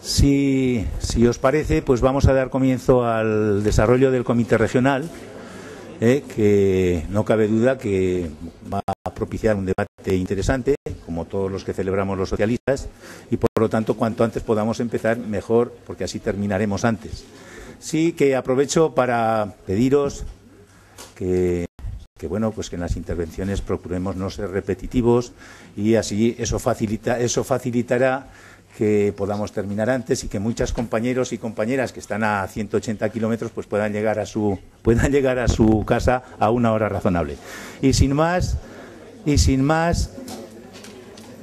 Si os parece, pues vamos a dar comienzo al desarrollo del Comité Regional, que no cabe duda que va a propiciar un debate interesante, como todos los que celebramos los socialistas, y por lo tanto, cuanto antes podamos empezar, mejor, porque así terminaremos antes. Sí que aprovecho para pediros que en las intervenciones procuremos no ser repetitivos y así eso facilitará que podamos terminar antes y que muchos compañeros y compañeras que están a 180 kilómetros pues puedan llegar a su casa a una hora razonable. Y sin más,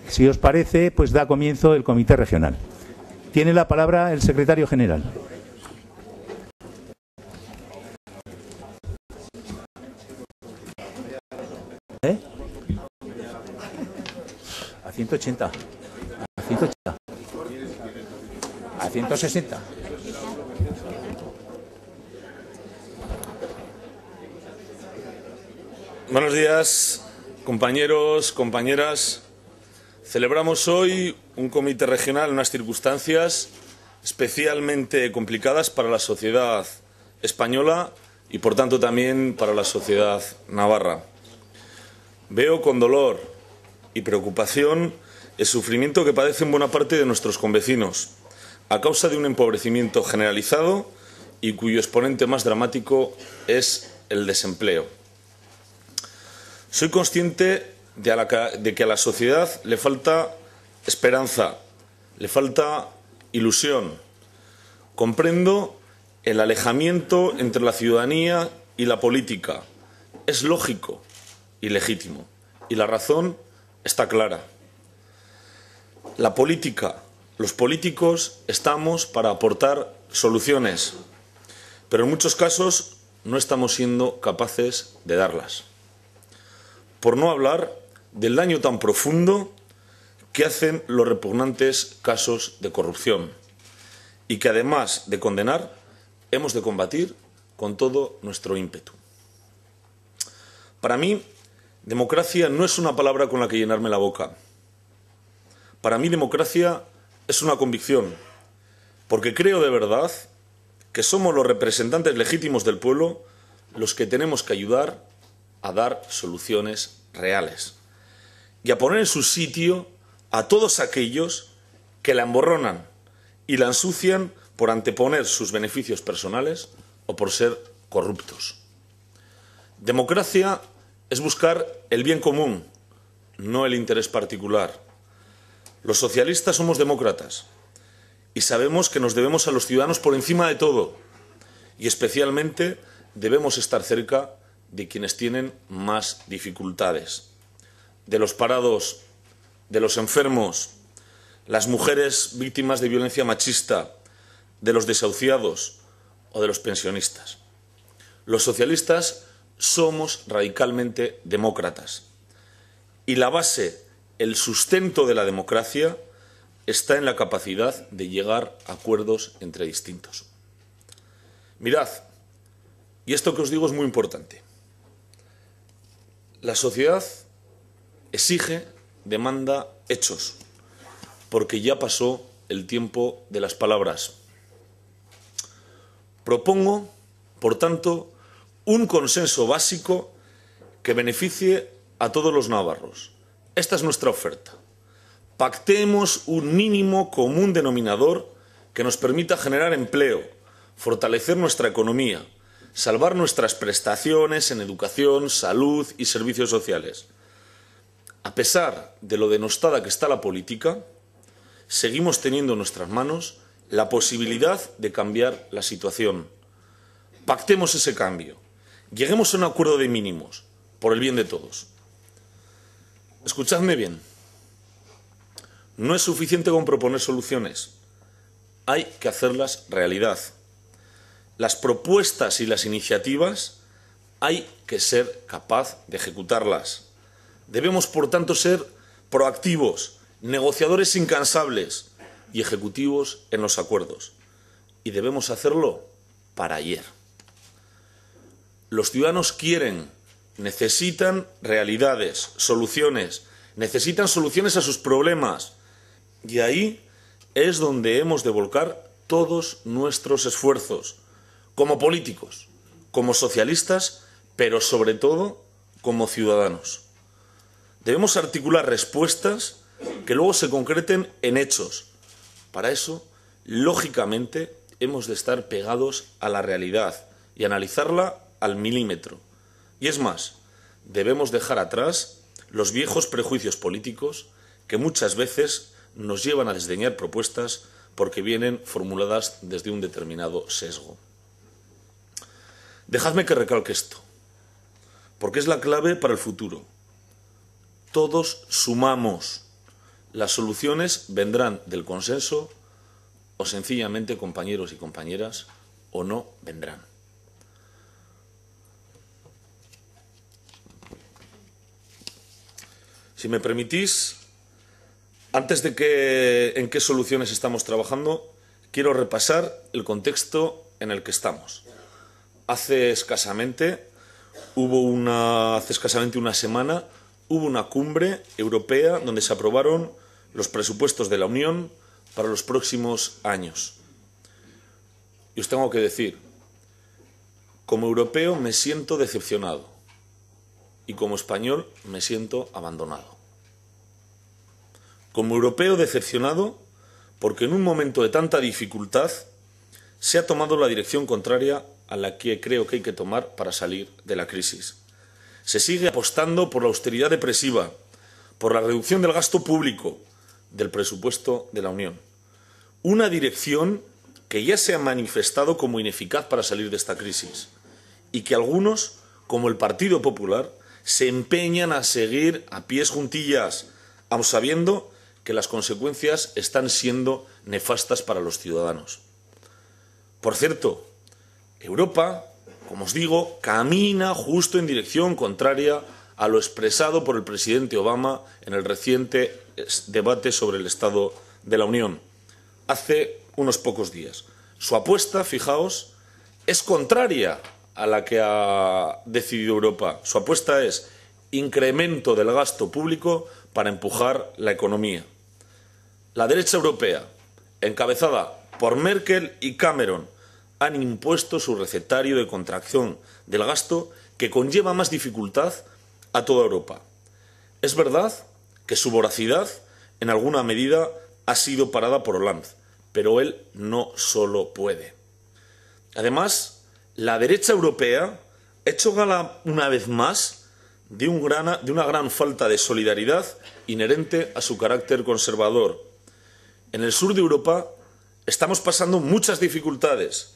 si os parece, pues da comienzo el Comité Regional. Tiene la palabra el secretario general. A 180. A 180. A 160. Buenos días, compañeros, compañeras. Celebramos hoy un comité regional en unas circunstancias especialmente complicadas para la sociedad española y, por tanto, también para la sociedad navarra. Veo con dolor y preocupación el sufrimiento que padecen buena parte de nuestros convecinos a causa de un empobrecimiento generalizado y cuyo exponente más dramático es el desempleo. Soy consciente de que a la sociedad le falta esperanza, le falta ilusión. Comprendo el alejamiento entre la ciudadanía y la política. Es lógico y legítimo. Y la razón está clara. La política, los políticos estamos para aportar soluciones, pero en muchos casos no estamos siendo capaces de darlas. Por no hablar del daño tan profundo que hacen los repugnantes casos de corrupción y que, además de condenar, hemos de combatir con todo nuestro ímpetu. Para mí, democracia no es una palabra con la que llenarme la boca. Para mí, democracia es una convicción, porque creo de verdad que somos los representantes legítimos del pueblo los que tenemos que ayudar a dar soluciones reales y a poner en su sitio a todos aquellos que la emborronan y la ensucian por anteponer sus beneficios personales o por ser corruptos. Democracia es buscar el bien común, no el interés particular. Los socialistas somos demócratas y sabemos que nos debemos a los ciudadanos por encima de todo y especialmente debemos estar cerca de quienes tienen más dificultades, de los parados, de los enfermos, las mujeres víctimas de violencia machista, de los desahuciados o de los pensionistas. Los socialistas somos radicalmente demócratas y la base, el sustento de la democracia está en la capacidad de llegar a acuerdos entre distintos. Mirad, y esto que os digo es muy importante. La sociedad exige, demanda hechos, porque ya pasó el tiempo de las palabras. Propongo, por tanto, un consenso básico que beneficie a todos los navarros. Esta es nuestra oferta. Pactemos un mínimo común denominador que nos permita generar empleo, fortalecer nuestra economía, salvar nuestras prestaciones en educación, salud y servicios sociales. A pesar de lo denostada que está la política, seguimos teniendo en nuestras manos la posibilidad de cambiar la situación. Pactemos ese cambio. Lleguemos a un acuerdo de mínimos, por el bien de todos. Escuchadme bien. No es suficiente con proponer soluciones. Hay que hacerlas realidad. Las propuestas y las iniciativas hay que ser capaz de ejecutarlas. Debemos, por tanto, ser proactivos, negociadores incansables y ejecutivos en los acuerdos. Y debemos hacerlo para ayer. Los ciudadanos quieren, necesitan realidades, soluciones, necesitan soluciones a sus problemas. Y ahí es donde hemos de volcar todos nuestros esfuerzos, como políticos, como socialistas, pero sobre todo como ciudadanos. Debemos articular respuestas que luego se concreten en hechos. Para eso, lógicamente, hemos de estar pegados a la realidad y analizarla al milímetro. Y es más, debemos dejar atrás los viejos prejuicios políticos que muchas veces nos llevan a desdeñar propuestas porque vienen formuladas desde un determinado sesgo. Dejadme que recalque esto, porque es la clave para el futuro. Todos sumamos. Las soluciones vendrán del consenso o sencillamente, compañeros y compañeras, o no vendrán. Si me permitís, antes de en qué soluciones estamos trabajando, quiero repasar el contexto en el que estamos. Hace escasamente una semana hubo una cumbre europea donde se aprobaron los presupuestos de la Unión para los próximos años. Y os tengo que decir, como europeo me siento decepcionado y como español me siento abandonado. Como europeo decepcionado porque en un momento de tanta dificultad se ha tomado la dirección contraria a la que creo que hay que tomar para salir de la crisis. Se sigue apostando por la austeridad depresiva, por la reducción del gasto público, del presupuesto de la Unión. Una dirección que ya se ha manifestado como ineficaz para salir de esta crisis y que algunos, como el Partido Popular, se empeñan a seguir a pies juntillas, aun sabiendo que las consecuencias están siendo nefastas para los ciudadanos. Por cierto, Europa, como os digo, camina justo en dirección contraria a lo expresado por el presidente Obama en el reciente debate sobre el Estado de la Unión, hace unos pocos días. Su apuesta, fijaos, es contraria a la que ha decidido Europa. Su apuesta es incremento del gasto público para empujar la economía. La derecha europea, encabezada por Merkel y Cameron, han impuesto su recetario de contracción del gasto que conlleva más dificultad a toda Europa. Es verdad que su voracidad, en alguna medida, ha sido parada por Hollande, pero él no solo puede. Además, la derecha europea ha hecho gala una vez más de una gran falta de solidaridad inherente a su carácter conservador. En el sur de Europa estamos pasando muchas dificultades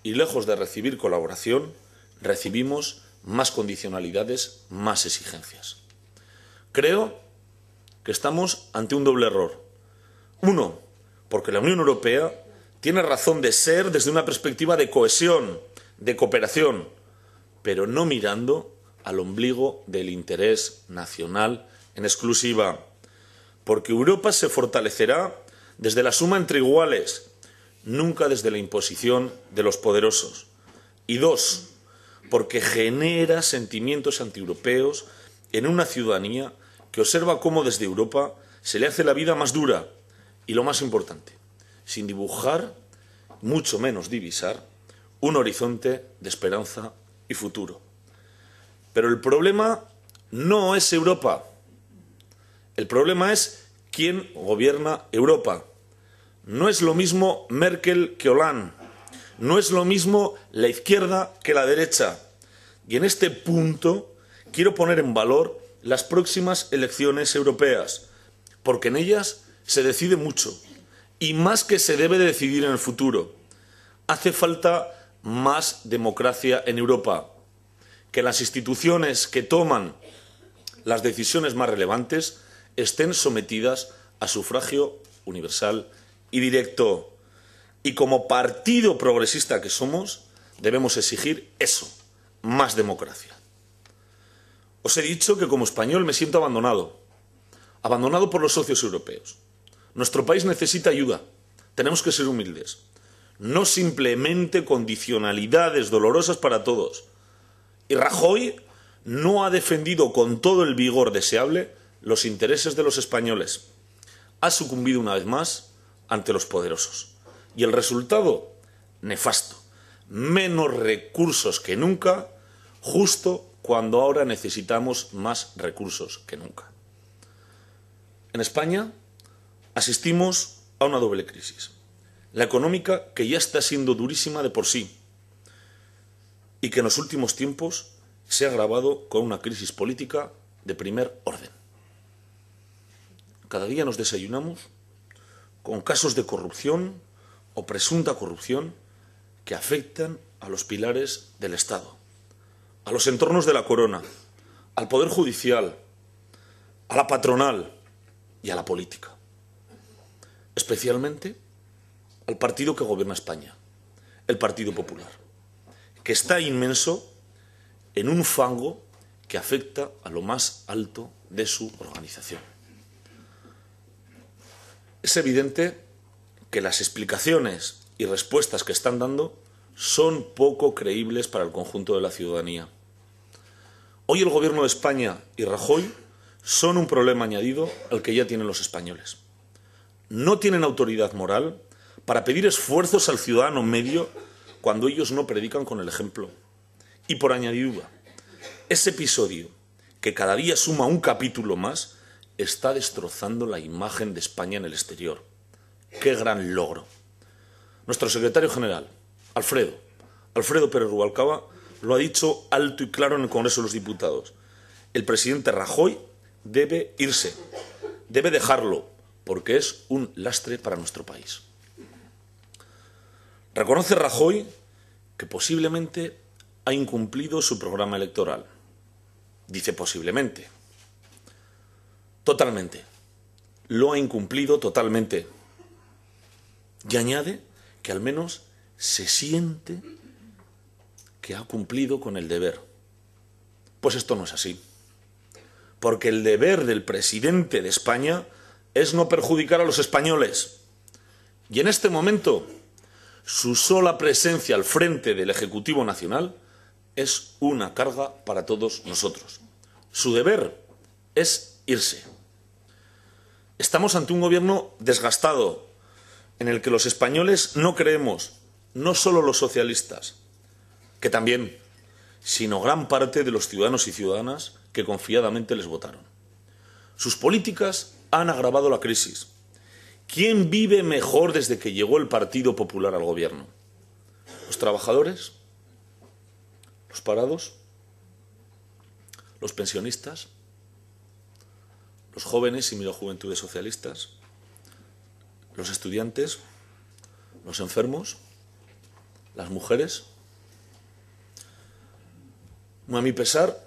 y lejos de recibir colaboración, recibimos más condicionalidades, más exigencias. Creo que estamos ante un doble error. Uno, porque la Unión Europea tiene razón de ser desde una perspectiva de cohesión, de cooperación, pero no mirando al ombligo del interés nacional en exclusiva. Porque Europa se fortalecerá desde la suma entre iguales, nunca desde la imposición de los poderosos. Y dos, porque genera sentimientos antieuropeos en una ciudadanía que observa cómo desde Europa se le hace la vida más dura y, lo más importante, sin dibujar, mucho menos divisar, un horizonte de esperanza y futuro. Pero el problema no es Europa. El problema es quién gobierna Europa. No es lo mismo Merkel que Hollande. No es lo mismo la izquierda que la derecha. Y en este punto quiero poner en valor las próximas elecciones europeas, porque en ellas se decide mucho, y más que se debe de decidir en el futuro. Hace falta más democracia en Europa, que las instituciones que toman las decisiones más relevantes estén sometidas a sufragio universal y directo. Y como partido progresista que somos, debemos exigir eso, más democracia. Os he dicho que como español me siento abandonado por los socios europeos. Nuestro país necesita ayuda, tenemos que ser humildes, no simplemente condicionalidades dolorosas para todos. Y Rajoy no ha defendido con todo el vigor deseable los intereses de los españoles. Ha sucumbido una vez más ante los poderosos. Y el resultado, nefasto. Menos recursos que nunca, justo cuando ahora necesitamos más recursos que nunca. En España asistimos a una doble crisis. La económica, que ya está siendo durísima de por sí, y que en los últimos tiempos se ha agravado con una crisis política de primer orden. Cada día nos desayunamos con casos de corrupción o presunta corrupción que afectan a los pilares del Estado, a los entornos de la corona, al Poder Judicial, a la patronal y a la política. Especialmente al partido que gobierna España, el Partido Popular, que está inmenso en un fango que afecta a lo más alto de su organización. Es evidente que las explicaciones y respuestas que están dando son poco creíbles para el conjunto de la ciudadanía. Hoy el Gobierno de España y Rajoy son un problema añadido al que ya tienen los españoles. No tienen autoridad moral para pedir esfuerzos al ciudadano medio cuando ellos no predican con el ejemplo. Y por añadidura, ese episodio, que cada día suma un capítulo más, está destrozando la imagen de España en el exterior. ¡Qué gran logro! Nuestro secretario general, Alfredo Pérez Rubalcaba, lo ha dicho alto y claro en el Congreso de los Diputados. El presidente Rajoy debe irse, debe dejarlo, porque es un lastre para nuestro país. Reconoce Rajoy que posiblemente ha incumplido su programa electoral. Dice posiblemente. Totalmente. Lo ha incumplido totalmente. Y añade que al menos se siente que ha cumplido con el deber. Pues esto no es así. Porque el deber del presidente de España es no perjudicar a los españoles. Y en este momento, su sola presencia al frente del Ejecutivo Nacional es una carga para todos nosotros. Su deber es irse. Estamos ante un gobierno desgastado, en el que los españoles no creemos, no solo los socialistas, que también, sino gran parte de los ciudadanos y ciudadanas que confiadamente les votaron. Sus políticas han agravado la crisis. ¿Quién vive mejor desde que llegó el Partido Popular al gobierno? ¿Los trabajadores? ¿Los parados? ¿Los pensionistas? ¿Los jóvenes y juventudes socialistas? ¿Los estudiantes? ¿Los enfermos? ¿Las mujeres? A mi pesar,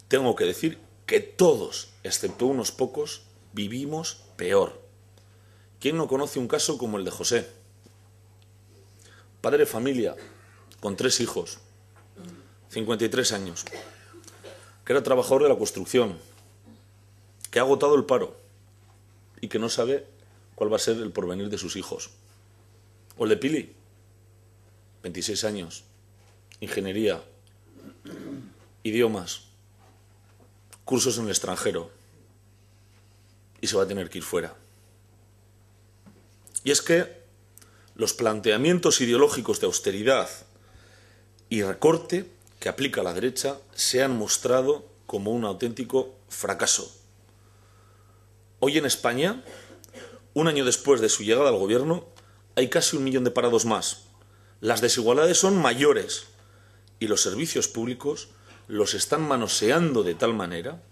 tengo que decir que todos, excepto unos pocos, vivimos peor. ¿Quién no conoce un caso como el de José? Padre de familia, con 3 hijos, 53 años, que era trabajador de la construcción, que ha agotado el paro y que no sabe cuál va a ser el porvenir de sus hijos. O el de Pili, 26 años, ingeniería, idiomas, cursos en el extranjero, y se va a tener que ir fuera. Y es que los planteamientos ideológicos de austeridad y recorte que aplica la derecha se han mostrado como un auténtico fracaso. Hoy en España, un año después de su llegada al gobierno, hay casi 1 millón de parados más. Las desigualdades son mayores y los servicios públicos los están manoseando de tal manera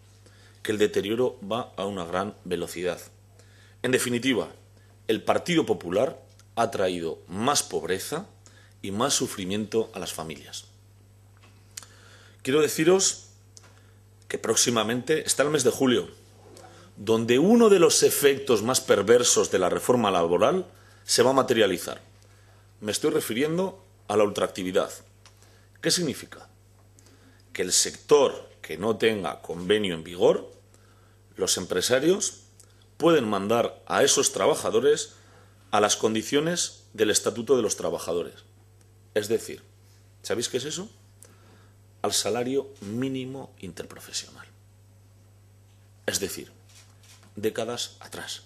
que el deterioro va a una gran velocidad. En definitiva, el Partido Popular ha traído más pobreza y más sufrimiento a las familias. Quiero deciros que próximamente está el mes de julio, donde uno de los efectos más perversos de la reforma laboral se va a materializar. Me estoy refiriendo a la ultraactividad. ¿Qué significa? Que el sector que no tenga convenio en vigor, los empresarios pueden mandar a esos trabajadores a las condiciones del Estatuto de los Trabajadores. Es decir, ¿sabéis qué es eso? Al salario mínimo interprofesional. Es decir, décadas atrás.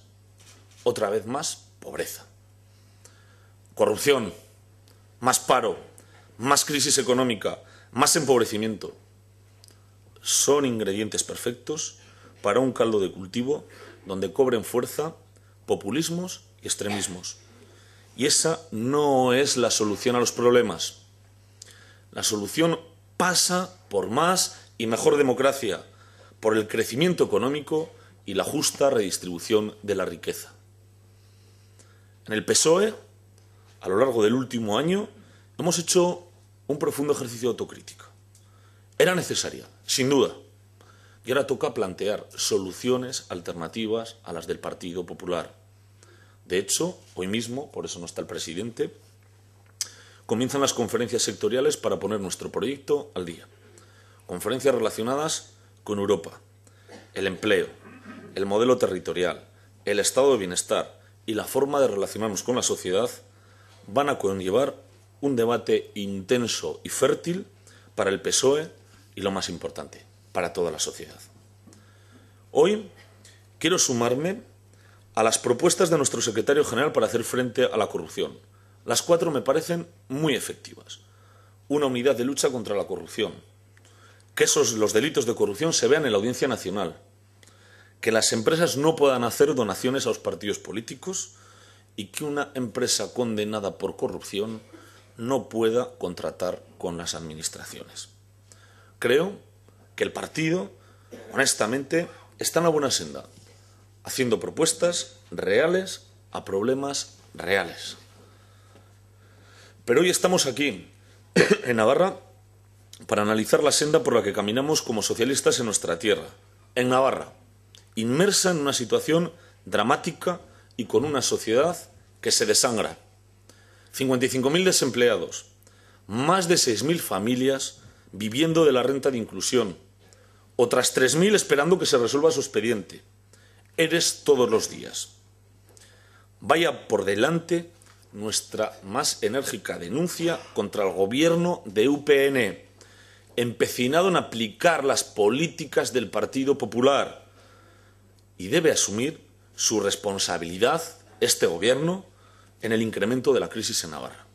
Otra vez más, pobreza. Corrupción, más paro, más crisis económica, más empobrecimiento. Son ingredientes perfectos para un caldo de cultivo donde cobren fuerza populismos y extremismos. Y esa no es la solución a los problemas. La solución pasa por más y mejor democracia, por el crecimiento económico y la justa redistribución de la riqueza. En el PSOE, a lo largo del último año, hemos hecho un profundo ejercicio de autocrítica. Era necesaria, sin duda, y ahora toca plantear soluciones alternativas a las del Partido Popular. De hecho, hoy mismo, por eso no está el presidente, comienzan las conferencias sectoriales para poner nuestro proyecto al día. Conferencias relacionadas con Europa, el empleo, el modelo territorial, el estado de bienestar y la forma de relacionarnos con la sociedad van a conllevar un debate intenso y fértil para el PSOE y, lo más importante, para toda la sociedad. Hoy quiero sumarme a las propuestas de nuestro secretario general para hacer frente a la corrupción. Las 4 me parecen muy efectivas. Una unidad de lucha contra la corrupción. Que los delitos de corrupción se vean en la Audiencia Nacional. Que las empresas no puedan hacer donaciones a los partidos políticos y que una empresa condenada por corrupción no pueda contratar con las administraciones. Creo que el partido, honestamente, está en la buena senda, haciendo propuestas reales a problemas reales. Pero hoy estamos aquí, en Navarra, para analizar la senda por la que caminamos como socialistas en nuestra tierra, en Navarra, inmersa en una situación dramática y con una sociedad que se desangra. 55.000 desempleados, más de 6.000 familias viviendo de la renta de inclusión, otras 3.000 esperando que se resuelva su expediente. ERES todos los días. Vaya por delante nuestra más enérgica denuncia contra el gobierno de UPN, empecinado en aplicar las políticas del Partido Popular, y debe asumir su responsabilidad este gobierno en el incremento de la crisis en Navarra.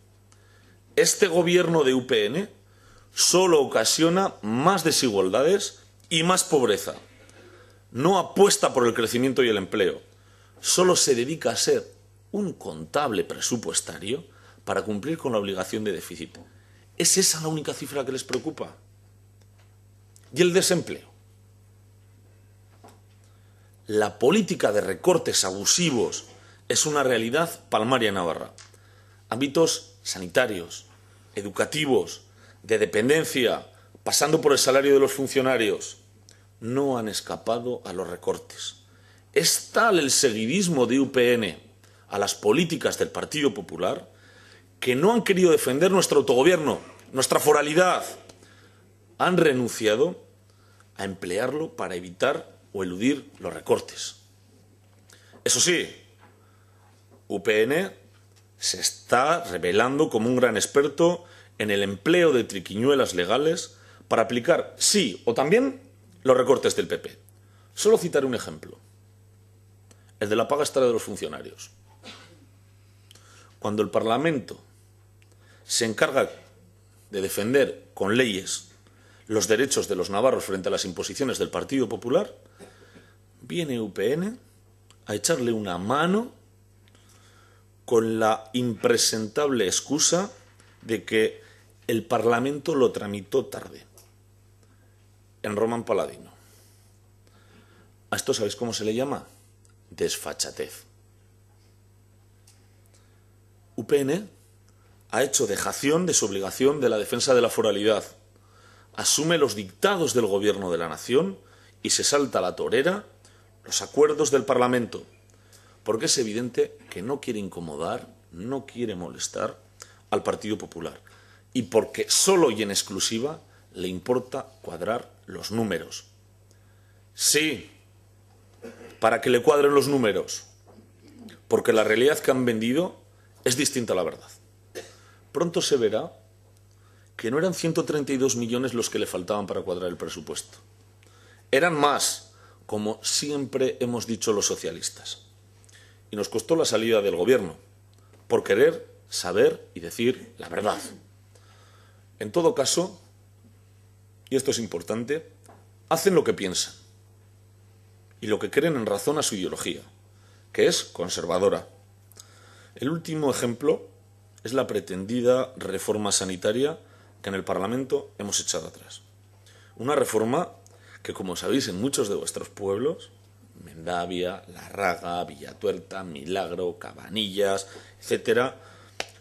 Este gobierno de UPN solo ocasiona más desigualdades y más pobreza. No apuesta por el crecimiento y el empleo. Solo se dedica a ser un contable presupuestario para cumplir con la obligación de déficit. ¿Es esa la única cifra que les preocupa? ¿Y el desempleo? La política de recortes abusivos es una realidad palmaria en Navarra. Ámbitos sanitarios, educativos, de dependencia, pasando por el salario de los funcionarios, no han escapado a los recortes. Es tal el seguidismo de UPN a las políticas del Partido Popular que no han querido defender nuestro autogobierno, nuestra foralidad. Han renunciado a emplearlo para evitar o eludir los recortes. Eso sí, UPN se está revelando como un gran experto en el empleo de triquiñuelas legales para aplicar, sí o también, los recortes del PP. Solo citaré un ejemplo, el de la paga extra de los funcionarios. Cuando el Parlamento se encarga de defender con leyes los derechos de los navarros frente a las imposiciones del Partido Popular, viene UPN a echarle una mano con la impresentable excusa de que el Parlamento lo tramitó tarde, en Román Paladino. ¿A esto sabéis cómo se le llama? Desfachatez. UPN ha hecho dejación de su obligación de la defensa de la foralidad, asume los dictados del Gobierno de la Nación y se salta a la torera los acuerdos del Parlamento, porque es evidente que no quiere incomodar, no quiere molestar al Partido Popular y porque solo y en exclusiva le importa cuadrar los números. Sí, para que le cuadren los números, porque la realidad que han vendido es distinta a la verdad. Pronto se verá que no eran 132 millones los que le faltaban para cuadrar el presupuesto. Eran más, como siempre hemos dicho los socialistas. y nos costó la salida del gobierno, por querer saber y decir la verdad. En todo caso, y esto es importante, hacen lo que piensan y lo que creen en razón a su ideología, que es conservadora. El último ejemplo es la pretendida reforma sanitaria que en el Parlamento hemos echado atrás. Una reforma que, como sabéis, en muchos de vuestros pueblos, Mendavia, Larraga, Villatuerta, Milagro, Cabanillas, etcétera,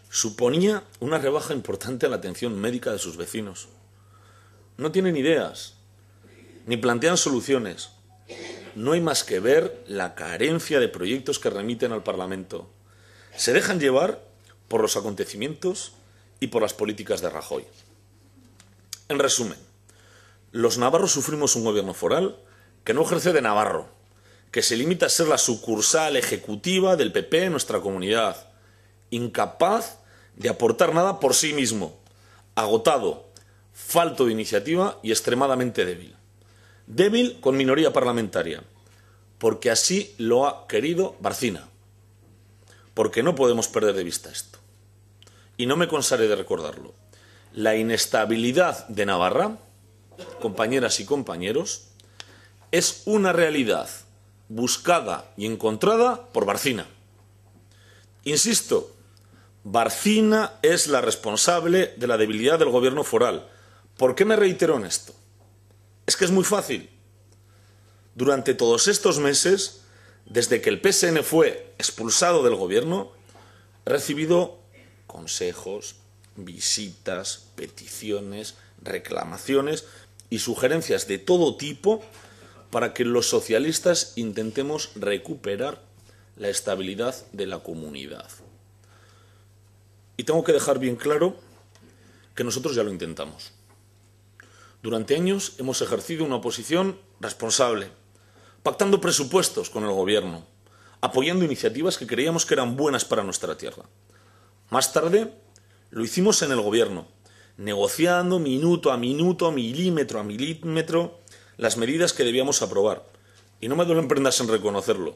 suponía una rebaja importante a la atención médica de sus vecinos. No tienen ideas, ni plantean soluciones. No hay más que ver la carencia de proyectos que remiten al Parlamento. Se dejan llevar por los acontecimientos y por las políticas de Rajoy. En resumen, los navarros sufrimos un gobierno foral que no ejerce de navarro, que se limita a ser la sucursal ejecutiva del PP en nuestra comunidad, incapaz de aportar nada por sí mismo, agotado, falto de iniciativa y extremadamente débil. Débil con minoría parlamentaria, porque así lo ha querido Barcina. Porque no podemos perder de vista esto. Y no me cansaré de recordarlo. La inestabilidad de Navarra, compañeras y compañeros, es una realidad buscada y encontrada por Barcina. Insisto, Barcina es la responsable de la debilidad del gobierno foral. ¿Por qué me reitero en esto? Es que es muy fácil. Durante todos estos meses, desde que el PSN fue expulsado del gobierno, he recibido consejos, visitas, peticiones, reclamaciones y sugerencias de todo tipo para que los socialistas intentemos recuperar la estabilidad de la comunidad. Y tengo que dejar bien claro que nosotros ya lo intentamos. Durante años hemos ejercido una oposición responsable, pactando presupuestos con el gobierno, apoyando iniciativas que creíamos que eran buenas para nuestra tierra. Más tarde lo hicimos en el gobierno, negociando minuto a minuto, milímetro a milímetro, las medidas que debíamos aprobar. Y no me duelen prendas en reconocerlo.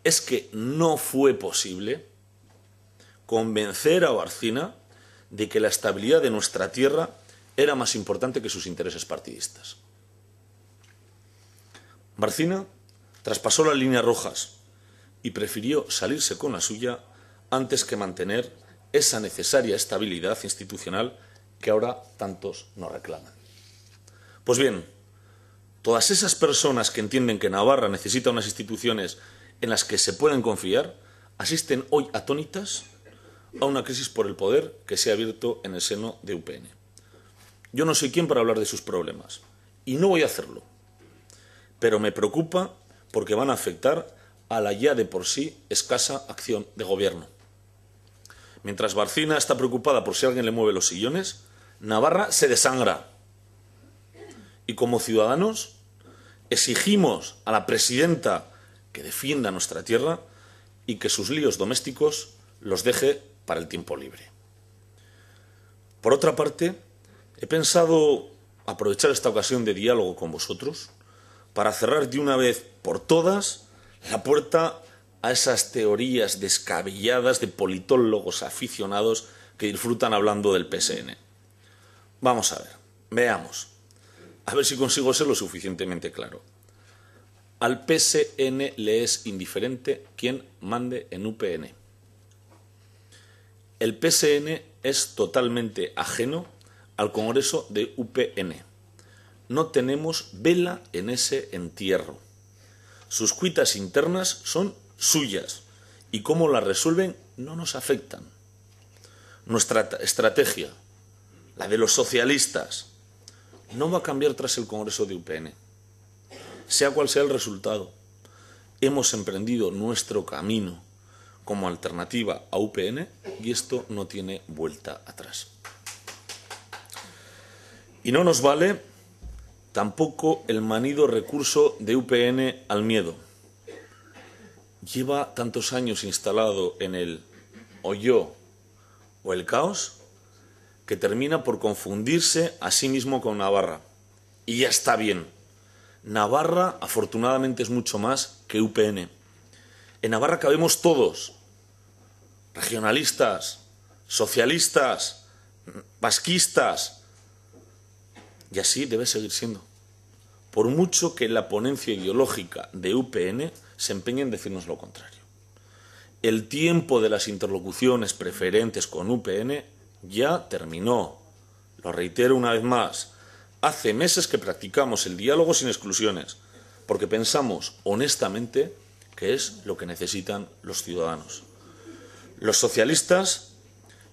Es que no fue posible convencer a Barcina de que la estabilidad de nuestra tierra era más importante que sus intereses partidistas. Barcina traspasó las líneas rojas y prefirió salirse con la suya antes que mantener esa necesaria estabilidad institucional que ahora tantos nos reclaman. Pues bien, todas esas personas que entienden que Navarra necesita unas instituciones en las que se pueden confiar, asisten hoy atónitas a una crisis por el poder que se ha abierto en el seno de UPN. Yo no soy quien para hablar de sus problemas, y no voy a hacerlo, pero me preocupa porque van a afectar a la ya de por sí escasa acción de gobierno. Mientras Barcina está preocupada por si alguien le mueve los sillones, Navarra se desangra. Y como ciudadanos exigimos a la presidenta que defienda nuestra tierra y que sus líos domésticos los deje para el tiempo libre. Por otra parte, he pensado aprovechar esta ocasión de diálogo con vosotros para cerrar de una vez por todas la puerta a esas teorías descabelladas de politólogos aficionados que disfrutan hablando del PSN. Vamos a ver, veamos, a ver si consigo ser lo suficientemente claro. Al PSN le es indiferente quién mande en UPN. El PSN es totalmente ajeno al Congreso de UPN. No tenemos vela en ese entierro. Sus cuitas internas son suyas y cómo las resuelven no nos afectan. Nuestra estrategia, la de los socialistas, no va a cambiar tras el Congreso de UPN. Sea cual sea el resultado, hemos emprendido nuestro camino como alternativa a UPN y esto no tiene vuelta atrás. Y no nos vale tampoco el manido recurso de UPN al miedo. Lleva tantos años instalado en el o yo o el caos que termina por confundirse a sí mismo con Navarra. Y ya está bien. Navarra, afortunadamente, es mucho más que UPN. En Navarra cabemos todos, regionalistas, socialistas, vasquistas, y así debe seguir siendo. Por mucho que la ponencia ideológica de UPN se empeñe en decirnos lo contrario. El tiempo de las interlocuciones preferentes con UPN ya terminó. Lo reitero una vez más. Hace meses que practicamos el diálogo sin exclusiones, porque pensamos honestamente que es lo que necesitan los ciudadanos. Los socialistas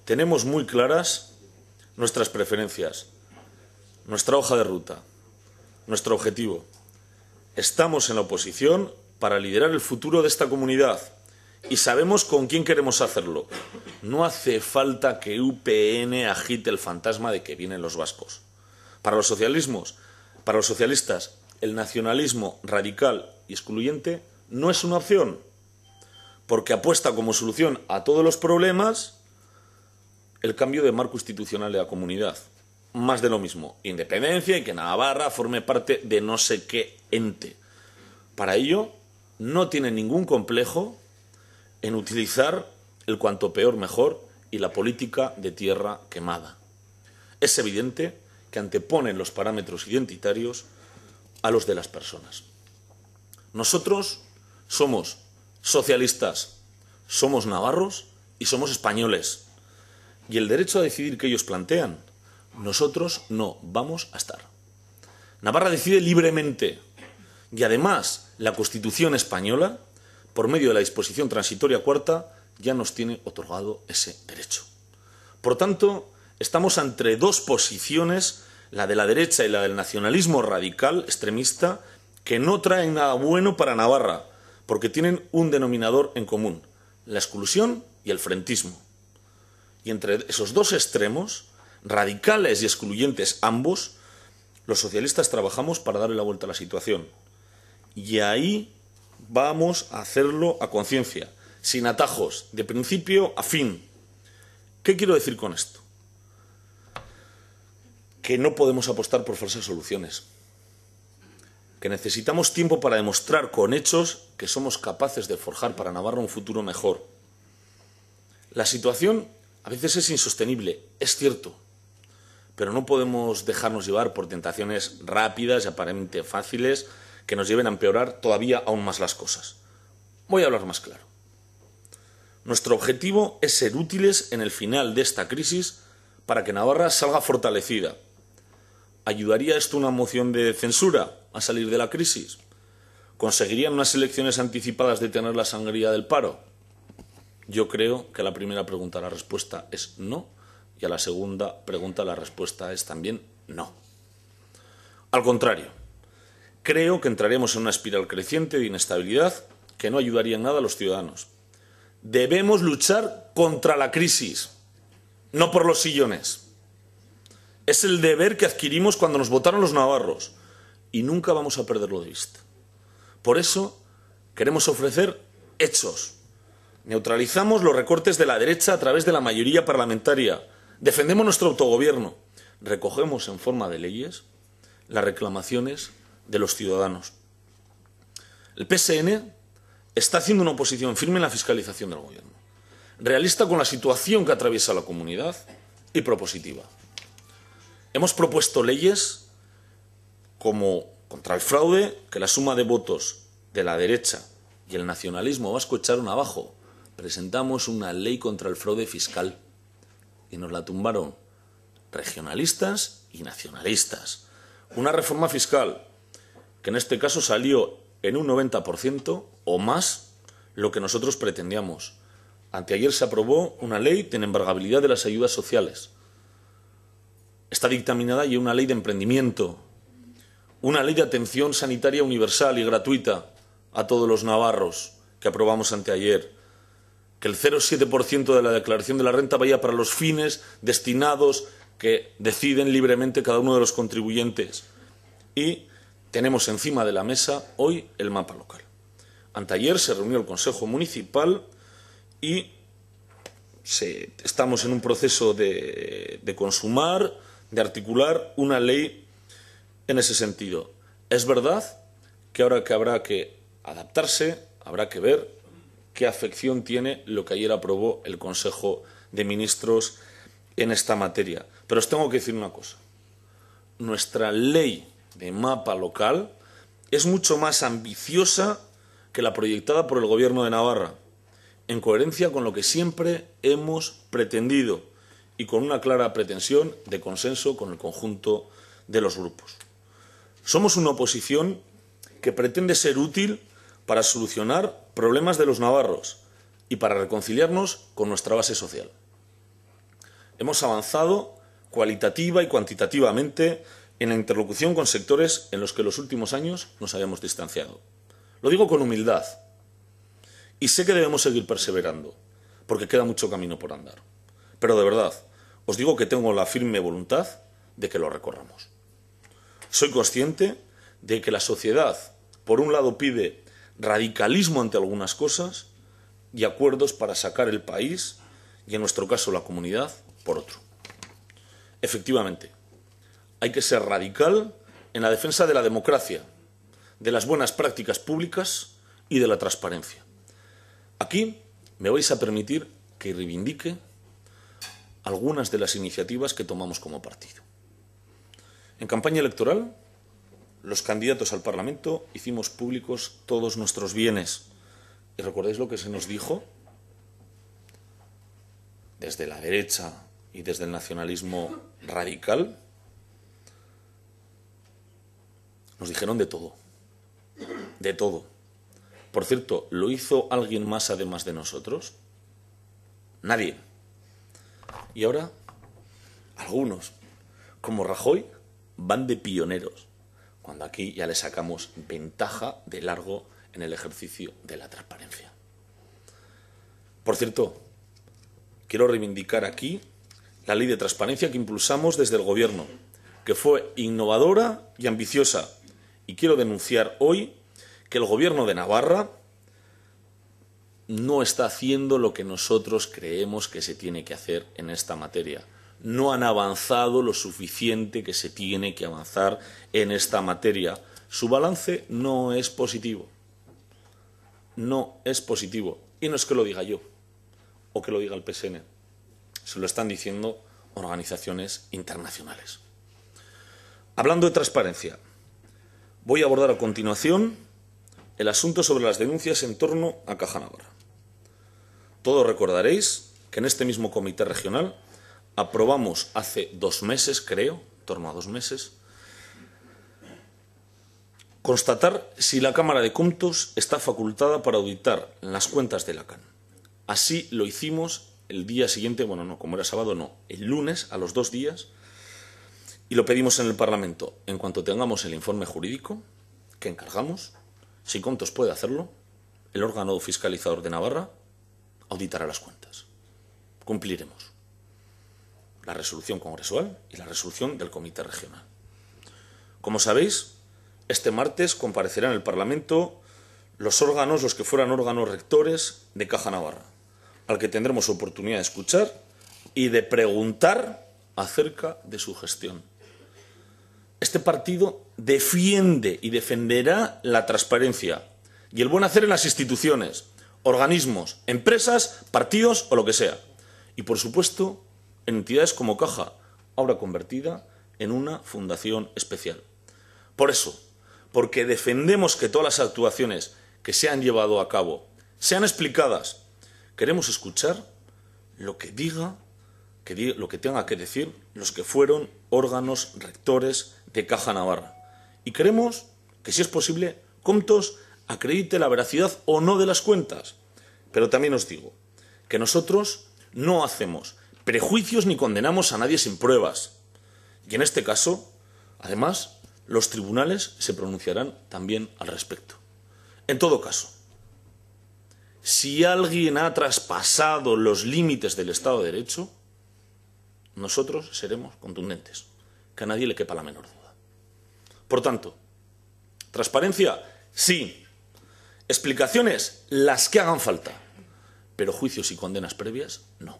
tenemos muy claras nuestras preferencias, nuestra hoja de ruta, nuestro objetivo. Estamos en la oposición para liderar el futuro de esta comunidad y sabemos con quién queremos hacerlo. No hace falta que UPN agite el fantasma de que vienen los vascos. Para los socialistas, el nacionalismo radical y excluyente no es una opción, porque apuesta como solución a todos los problemas el cambio de marco institucional de la comunidad. Más de lo mismo, independencia y que Navarra forme parte de no sé qué ente. Para ello, no tiene ningún complejo en utilizar el cuanto peor mejor y la política de tierra quemada. Es evidente que anteponen los parámetros identitarios a los de las personas. Nosotros somos socialistas, somos navarros y somos españoles. Y el derecho a decidir que ellos plantean, nosotros no vamos a estar. Navarra decide libremente y además la Constitución española, por medio de la disposición transitoria cuarta, ya nos tiene otorgado ese derecho. Por tanto, estamos entre dos posiciones, la de la derecha y la del nacionalismo radical extremista, que no traen nada bueno para Navarra, porque tienen un denominador en común, la exclusión y el frentismo. Y entre esos dos extremos, radicales y excluyentes ambos, los socialistas trabajamos para darle la vuelta a la situación. Y ahí vamos a hacerlo a conciencia, sin atajos, de principio a fin. ¿Qué quiero decir con esto? Que no podemos apostar por falsas soluciones. Que necesitamos tiempo para demostrar con hechos que somos capaces de forjar para Navarra un futuro mejor. La situación a veces es insostenible, es cierto, pero no podemos dejarnos llevar por tentaciones rápidas y aparentemente fáciles que nos lleven a empeorar todavía aún más las cosas. Voy a hablar más claro. Nuestro objetivo es ser útiles en el final de esta crisis para que Navarra salga fortalecida. ¿Ayudaría esto una moción de censura a salir de la crisis? ¿Conseguirían unas elecciones anticipadas detener la sangría del paro? Yo creo que a la primera pregunta la respuesta es no, y a la segunda pregunta la respuesta es también no. Al contrario, creo que entraremos en una espiral creciente de inestabilidad que no ayudaría en nada a los ciudadanos. Debemos luchar contra la crisis, no por los sillones. Es el deber que adquirimos cuando nos votaron los navarros y nunca vamos a perderlo de vista. Por eso queremos ofrecer hechos. Neutralizamos los recortes de la derecha a través de la mayoría parlamentaria. Defendemos nuestro autogobierno. Recogemos en forma de leyes las reclamaciones de los ciudadanos. El PSN está haciendo una oposición firme en la fiscalización del gobierno, realista con la situación que atraviesa la comunidad y propositiva. Hemos propuesto leyes como contra el fraude, que la suma de votos de la derecha y el nacionalismo vasco echaron abajo. Presentamos una ley contra el fraude fiscal y nos la tumbaron regionalistas y nacionalistas. Una reforma fiscal que en este caso salió en un 90% o más lo que nosotros pretendíamos. Anteayer se aprobó una ley de embargabilidad de las ayudas sociales. Está dictaminada ya una ley de emprendimiento, una ley de atención sanitaria universal y gratuita a todos los navarros que aprobamos anteayer. Que el 0,7% de la declaración de la renta vaya para los fines destinados que deciden libremente cada uno de los contribuyentes. Y tenemos encima de la mesa hoy el mapa local. Anteayer se reunió el Consejo Municipal y estamos en un proceso de consumar, de articular una ley en ese sentido. Es verdad que ahora que habrá que adaptarse, habrá que ver qué afección tiene lo que ayer aprobó el Consejo de Ministros en esta materia. Pero os tengo que decir una cosa. Nuestra ley de mapa local es mucho más ambiciosa que la proyectada por el Gobierno de Navarra, en coherencia con lo que siempre hemos pretendido y con una clara pretensión de consenso con el conjunto de los grupos. Somos una oposición que pretende ser útil para solucionar problemas de los navarros y para reconciliarnos con nuestra base social. Hemos avanzado cualitativa y cuantitativamente en la interlocución con sectores en los que en los últimos años nos habíamos distanciado. Lo digo con humildad y sé que debemos seguir perseverando, porque queda mucho camino por andar. Pero de verdad, os digo que tengo la firme voluntad de que lo recorramos. Soy consciente de que la sociedad, por un lado, pide radicalismo ante algunas cosas y acuerdos para sacar el país, y en nuestro caso la comunidad, por otro. Efectivamente, hay que ser radical en la defensa de la democracia, de las buenas prácticas públicas y de la transparencia. Aquí me vais a permitir que reivindique algunas de las iniciativas que tomamos como partido. En campaña electoral, los candidatos al Parlamento hicimos públicos todos nuestros bienes. ¿Y recordáis lo que se nos dijo? Desde la derecha y desde el nacionalismo radical, nos dijeron de todo. De todo. Por cierto, ¿lo hizo alguien más además de nosotros? Nadie. Y ahora, algunos, como Rajoy, van de pioneros, cuando aquí ya le sacamos ventaja de largo en el ejercicio de la transparencia. Por cierto, quiero reivindicar aquí la ley de transparencia que impulsamos desde el Gobierno, que fue innovadora y ambiciosa. Y quiero denunciar hoy que el Gobierno de Navarra no está haciendo lo que nosotros creemos que se tiene que hacer en esta materia. No han avanzado lo suficiente que se tiene que avanzar en esta materia. Su balance no es positivo. No es positivo. Y no es que lo diga yo o que lo diga el PSN. Se lo están diciendo organizaciones internacionales. Hablando de transparencia, voy a abordar a continuación el asunto sobre las denuncias en torno a Caja Navarra. Todos recordaréis que en este mismo comité regional aprobamos hace 2 meses, creo, en torno a 2 meses, constatar si la Cámara de Comptos está facultada para auditar las cuentas de la CAN. Así lo hicimos el día siguiente, bueno, no, como era sábado, no, el lunes, a los 2 días, y lo pedimos en el Parlamento. En cuanto tengamos el informe jurídico que encargamos, si Comptos puede hacerlo, el órgano fiscalizador de Navarra auditará las cuentas. Cumpliremos la resolución congresual y la resolución del Comité Regional. Como sabéis, este martes comparecerán en el Parlamento los que fueran órganos rectores de Caja Navarra, al que tendremos oportunidad de escuchar y de preguntar acerca de su gestión. Este partido defiende y defenderá la transparencia y el buen hacer en las instituciones, organismos, empresas, partidos o lo que sea. Y, por supuesto, en entidades como Caja, ahora convertida en una fundación especial. Por eso, porque defendemos que todas las actuaciones que se han llevado a cabo sean explicadas, queremos escuchar lo que lo que tenga que decir los que fueron órganos rectores de Caja Navarra. Y queremos que, si es posible, Comptos acredite la veracidad o no de las cuentas. Pero también os digo que nosotros no hacemos prejuicios ni condenamos a nadie sin pruebas. Y en este caso, además, los tribunales se pronunciarán también al respecto. En todo caso, si alguien ha traspasado los límites del Estado de Derecho, nosotros seremos contundentes, que a nadie le quepa la menor duda. Por tanto, transparencia, sí. Explicaciones, las que hagan falta. Pero juicios y condenas previas, no.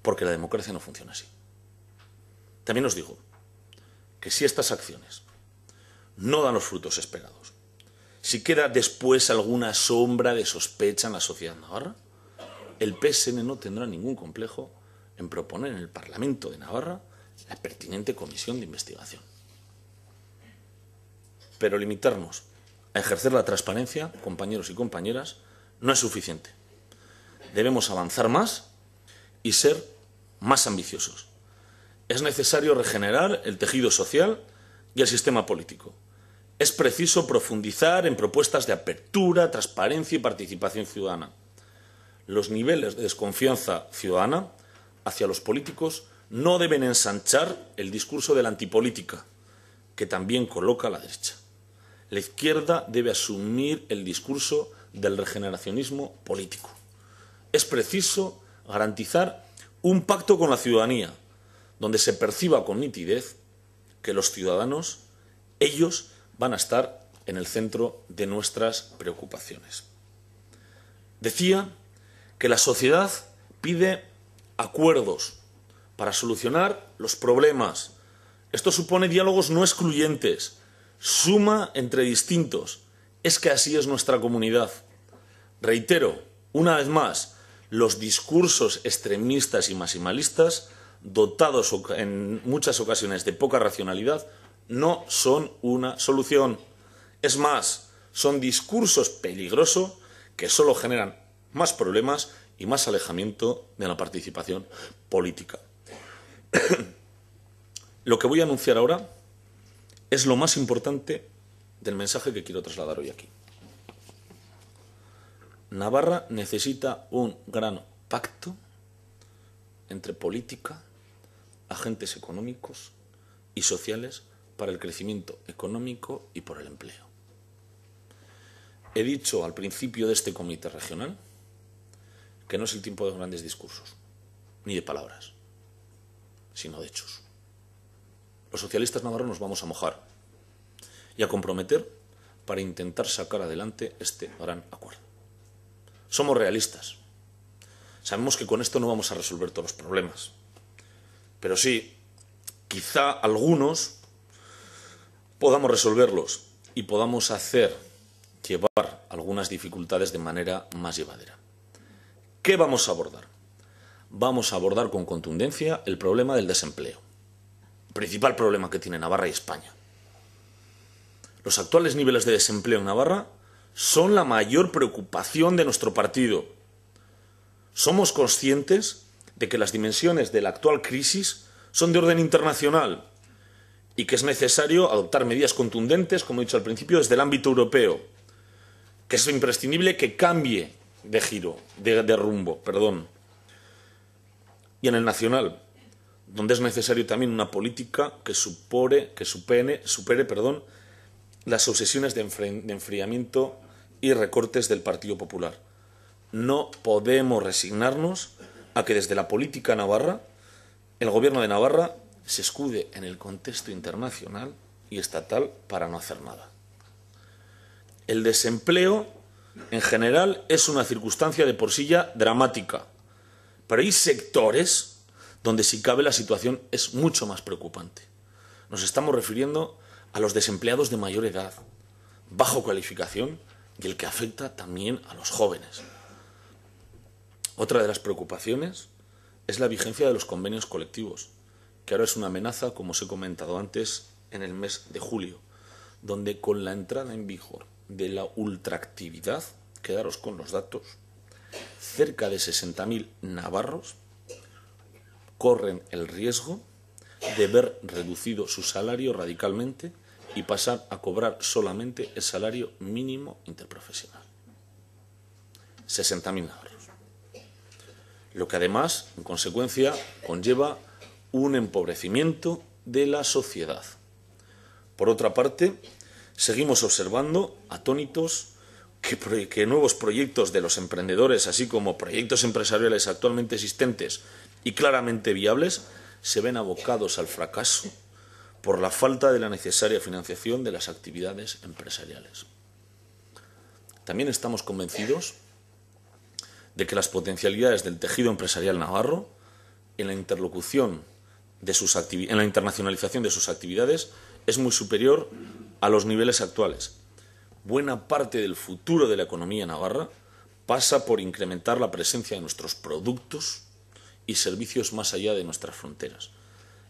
Porque la democracia no funciona así. También os digo que si estas acciones no dan los frutos esperados, si queda después alguna sombra de sospecha en la sociedad navarra, el PSN no tendrá ningún complejo en proponer en el Parlamento de Navarra la pertinente comisión de investigación. Pero limitarnos a ejercer la transparencia, compañeros y compañeras, no es suficiente. Debemos avanzar más y ser más ambiciosos. Es necesario regenerar el tejido social y el sistema político. Es preciso profundizar en propuestas de apertura, transparencia y participación ciudadana. Los niveles de desconfianza ciudadana hacia los políticos no deben ensanchar el discurso de la antipolítica, que también coloca a la derecha. La izquierda debe asumir el discurso del regeneracionismo político. Es preciso garantizar un pacto con la ciudadanía, donde se perciba con nitidez que los ciudadanos, ellos, van a estar en el centro de nuestras preocupaciones. Decía que la sociedad pide acuerdos para solucionar los problemas. Esto supone diálogos no excluyentes, suma entre distintos. Es que así es nuestra comunidad. Reitero, una vez más, los discursos extremistas y maximalistas, dotados en muchas ocasiones de poca racionalidad, no son una solución. Es más, son discursos peligrosos que solo generan más problemas y más alejamiento de la participación política. Lo que voy a anunciar ahora es lo más importante del mensaje que quiero trasladar hoy aquí. Navarra necesita un gran pacto entre política, agentes económicos y sociales para el crecimiento económico y por el empleo. He dicho al principio de este comité regional que no es el tiempo de grandes discursos, ni de palabras, sino de hechos. Los socialistas navarros nos vamos a mojar y a comprometer para intentar sacar adelante este gran acuerdo. Somos realistas. Sabemos que con esto no vamos a resolver todos los problemas, pero sí, quizá algunos podamos resolverlos y podamos hacer llevar algunas dificultades de manera más llevadera. ¿Qué vamos a abordar? Vamos a abordar con contundencia el problema del desempleo, el principal problema que tiene Navarra y España. Los actuales niveles de desempleo en Navarra son la mayor preocupación de nuestro partido. Somos conscientes de que las dimensiones de la actual crisis son de orden internacional y que es necesario adoptar medidas contundentes, como he dicho al principio, desde el ámbito europeo, que es imprescindible que cambie de rumbo. Y en el nacional, donde es necesario también una política que supere las obsesiones de enfriamiento y recortes del Partido Popular. No podemos resignarnos a que desde la política navarra, el gobierno de Navarra se escude en el contexto internacional y estatal para no hacer nada. El desempleo, en general, es una circunstancia de por sí ya dramática, pero hay sectores donde, si cabe, la situación es mucho más preocupante. Nos estamos refiriendo a los desempleados de mayor edad, bajo cualificación y el que afecta también a los jóvenes. Otra de las preocupaciones es la vigencia de los convenios colectivos, que ahora es una amenaza, como os he comentado antes, en el mes de julio, donde con la entrada en vigor de la ultraactividad, quedaros con los datos, cerca de 60.000 navarros corren el riesgo de ver reducido su salario radicalmente y pasar a cobrar solamente el salario mínimo interprofesional. 60.000 navarros. Lo que además, en consecuencia, conlleva un empobrecimiento de la sociedad. Por otra parte, seguimos observando, atónitos, que nuevos proyectos de los emprendedores, así como proyectos empresariales actualmente existentes y claramente viables, se ven abocados al fracaso por la falta de la necesaria financiación de las actividades empresariales. También estamos convencidos de que las potencialidades del tejido empresarial navarro en la interlocución en la internacionalización de sus actividades es muy superior a los niveles actuales. buena parte del futuro de la economía navarra pasa por incrementar la presencia de nuestros productos y servicios más allá de nuestras fronteras.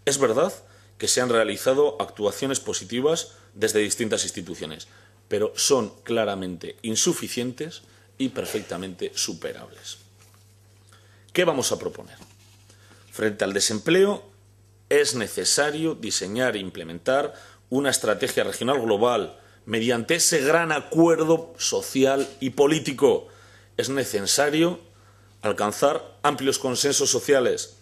Es verdad que se han realizado actuaciones positivas desde distintas instituciones, pero son claramente insuficientes y perfectamente superables. ¿Qué vamos a proponer? Frente al desempleo, es necesario diseñar e implementar una estrategia regional global mediante ese gran acuerdo social y político. Es necesario alcanzar amplios consensos sociales,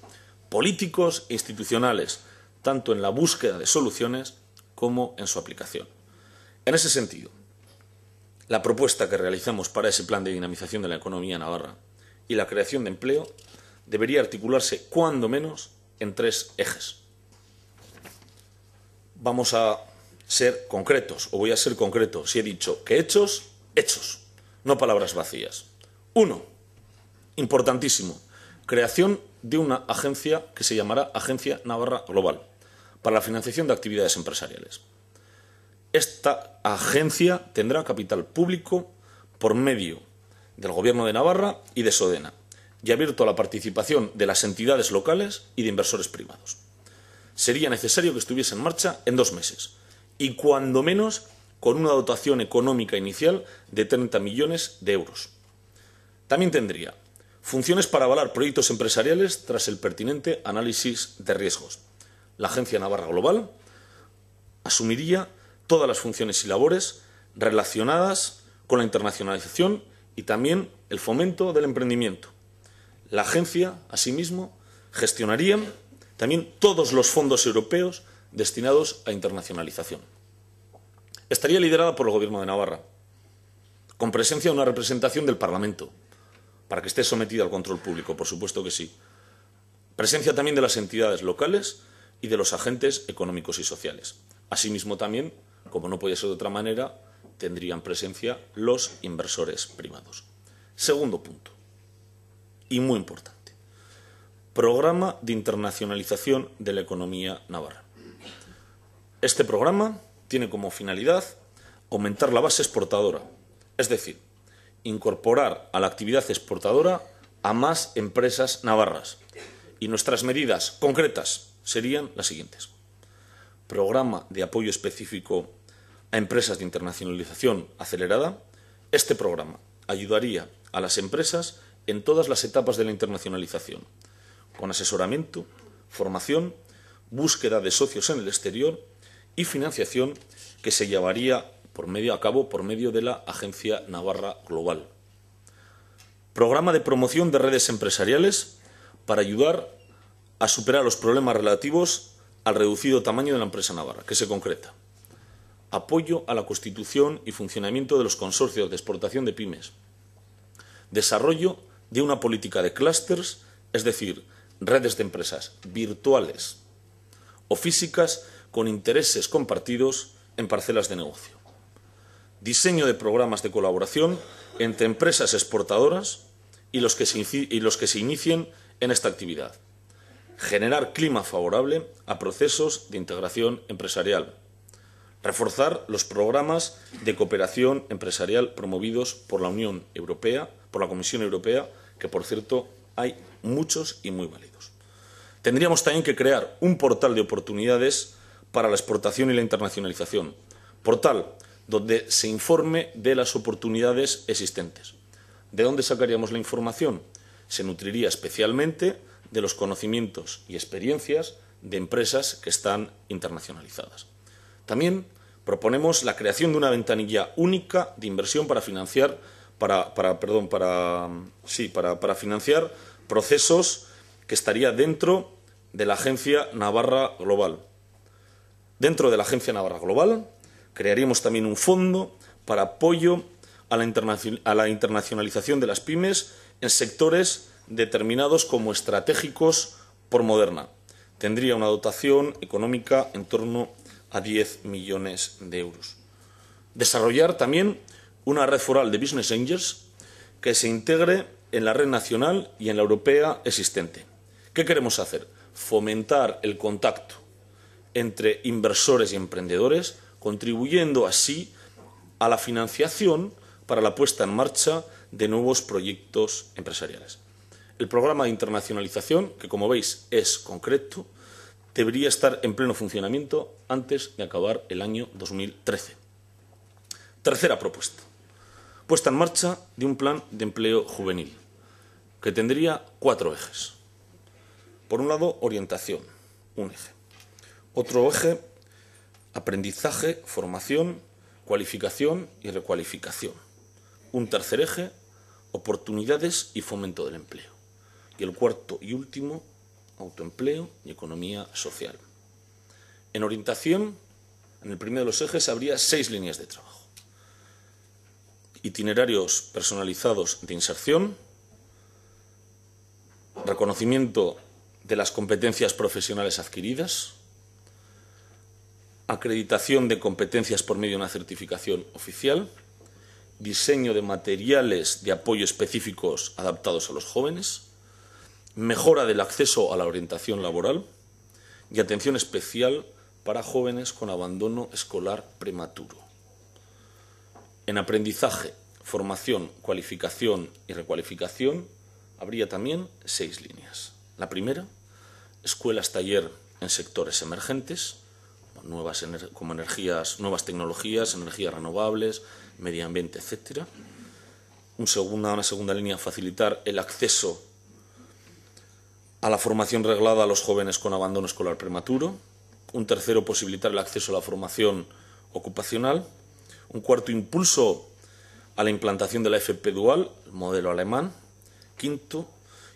políticos e institucionales, tanto en la búsqueda de soluciones como en su aplicación. En ese sentido, la propuesta que realizamos para ese plan de dinamización de la economía navarra y la creación de empleo debería articularse, cuando menos, en 3 ejes. Vamos a ser concretos, o voy a ser concreto, si he dicho que hechos, hechos, no palabras vacías. 1, importantísimo, creación de una agencia que se llamará Agencia Navarra Global para la financiación de actividades empresariales. Esta agencia tendrá capital público por medio del Gobierno de Navarra y de Sodena y abierto a la participación de las entidades locales y de inversores privados. Sería necesario que estuviese en marcha en 2 meses y, cuando menos, con una dotación económica inicial de 30 millones de euros. También tendría funciones para avalar proyectos empresariales tras el pertinente análisis de riesgos. La Agencia Navarra Global asumiría todas las funciones y labores relacionadas con la internacionalización y también el fomento del emprendimiento. La agencia, asimismo, gestionaría también todos los fondos europeos destinados a internacionalización. Estaría liderada por el Gobierno de Navarra, con presencia de una representación del Parlamento, para que esté sometida al control público, por supuesto que sí. Presencia también de las entidades locales y de los agentes económicos y sociales. Asimismo también, como no podía ser de otra manera, tendrían presencia los inversores privados. Segundo punto, y muy importante, programa de internacionalización de la economía navarra. Este programa tiene como finalidad aumentar la base exportadora, es decir, incorporar a la actividad exportadora a más empresas navarras. Y nuestras medidas concretas serían las siguientes. Programa de apoyo específico a empresas de internacionalización acelerada. Este programa ayudaría a las empresas en todas las etapas de la internacionalización, con asesoramiento, formación, búsqueda de socios en el exterior y financiación que se llevaría a cabo por medio de la Agencia Navarra Global. Programa de promoción de redes empresariales para ayudar a superar los problemas relativos al reducido tamaño de la empresa navarra, que se concreta. Apoyo a la constitución y funcionamiento de los consorcios de exportación de pymes. Desarrollo de una política de clústeres, es decir, redes de empresas virtuales o físicas con intereses compartidos en parcelas de negocio. Diseño de programas de colaboración entre empresas exportadoras y los que se inicien en esta actividad. Generar clima favorable a procesos de integración empresarial. Reforzar los programas de cooperación empresarial promovidos por la Unión Europea, por la Comisión Europea, que, por cierto, hay muchos y muy válidos. Tendríamos también que crear un portal de oportunidades para la exportación y la internacionalización. Portal donde se informe de las oportunidades existentes. ¿De dónde sacaríamos la información? Se nutriría especialmente de los conocimientos y experiencias de empresas que están internacionalizadas. También proponemos la creación de una ventanilla única de inversión para financiar financiar procesos que estaría dentro de la Agencia Navarra Global. Dentro de la Agencia Navarra Global crearíamos también un fondo para apoyo a la internacionalización de las pymes en sectores determinados como estratégicos por Moderna. Tendría una dotación económica en torno a 10 millones de euros. Desarrollar también una red foral de Business Angels que se integre en la red nacional y en la europea existente. ¿Qué queremos hacer? Fomentar el contacto entre inversores y emprendedores, contribuyendo así a la financiación para la puesta en marcha de nuevos proyectos empresariales. El programa de internacionalización, que como veis es concreto, debería estar en pleno funcionamiento antes de acabar el año 2013. Tercera propuesta, puesta en marcha de un plan de empleo juvenil, que tendría 4 ejes. Por un lado, orientación, un eje. Otro eje, aprendizaje, formación, cualificación y recualificación. Un tercer eje, oportunidades y fomento del empleo. Y el cuarto y último, autoempleo y economía social. En orientación, en el primero de los ejes, habría 6 líneas de trabajo. Itinerarios personalizados de inserción, reconocimiento de las competencias profesionales adquiridas, acreditación de competencias por medio de una certificación oficial, diseño de materiales de apoyo específicos adaptados a los jóvenes, mejora del acceso a la orientación laboral y atención especial para jóvenes con abandono escolar prematuro. En aprendizaje, formación, cualificación y recualificación habría también 6 líneas. La primera, escuelas taller en sectores emergentes, como nuevas tecnologías, energías renovables, medio ambiente, etc. Una segunda línea, facilitar el acceso a la formación reglada a los jóvenes con abandono escolar prematuro. Un tercero, posibilitar el acceso a la formación ocupacional. Un cuarto, impulso a la implantación de la FP dual, el modelo alemán. Quinto,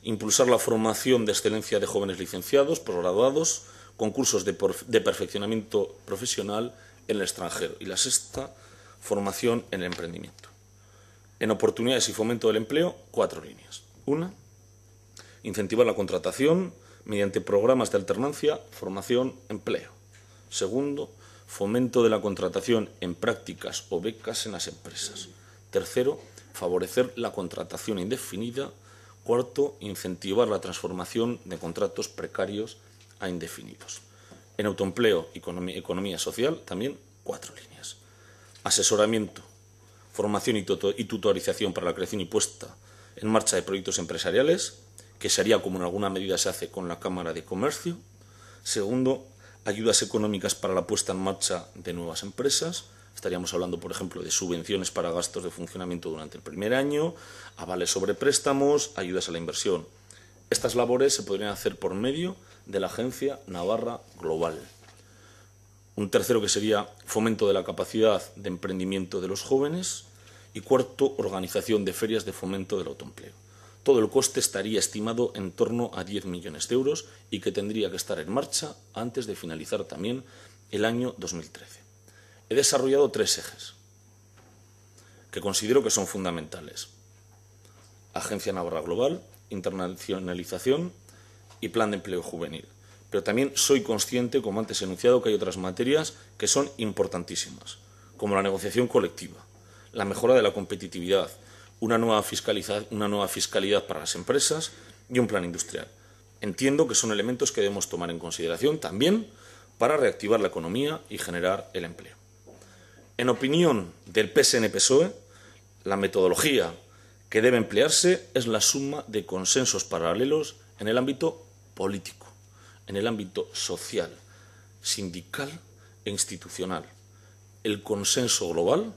impulsar la formación de excelencia de jóvenes licenciados, posgraduados, concursos de perfeccionamiento profesional en el extranjero. Y la sexta, formación en el emprendimiento. En oportunidades y fomento del empleo, 4 líneas. Una, incentivar la contratación mediante programas de alternancia, formación, empleo. Segundo, fomento de la contratación en prácticas o becas en las empresas. Tercero, favorecer la contratación indefinida. Cuarto, incentivar la transformación de contratos precarios a indefinidos. En autoempleo y economía social, también 4 líneas. Asesoramiento, formación y tutorización para la creación y puesta en marcha de proyectos empresariales, que sería como en alguna medida se hace con la Cámara de Comercio. Segundo, ayudas económicas para la puesta en marcha de nuevas empresas. Estaríamos hablando, por ejemplo, de subvenciones para gastos de funcionamiento durante el primer año, avales sobre préstamos, ayudas a la inversión. Estas labores se podrían hacer por medio de la Agencia Navarra Global. Un tercero, que sería fomento de la capacidad de emprendimiento de los jóvenes. Y cuarto, organización de ferias de fomento del autoempleo. Todo el coste estaría estimado en torno a 10 millones de euros y que tendría que estar en marcha antes de finalizar también el año 2013. He desarrollado 3 ejes que considero que son fundamentales: Agencia Navarra Global, internacionalización y plan de empleo juvenil. Pero también soy consciente, como antes he enunciado, que hay otras materias que son importantísimas, como la negociación colectiva, la mejora de la competitividad, una nueva fiscalidad para las empresas y un plan industrial. Entiendo que son elementos que debemos tomar en consideración también para reactivar la economía y generar el empleo. En opinión del PSN-PSOE, la metodología que debe emplearse es la suma de consensos paralelos en el ámbito político, en el ámbito social, sindical e institucional. El consenso global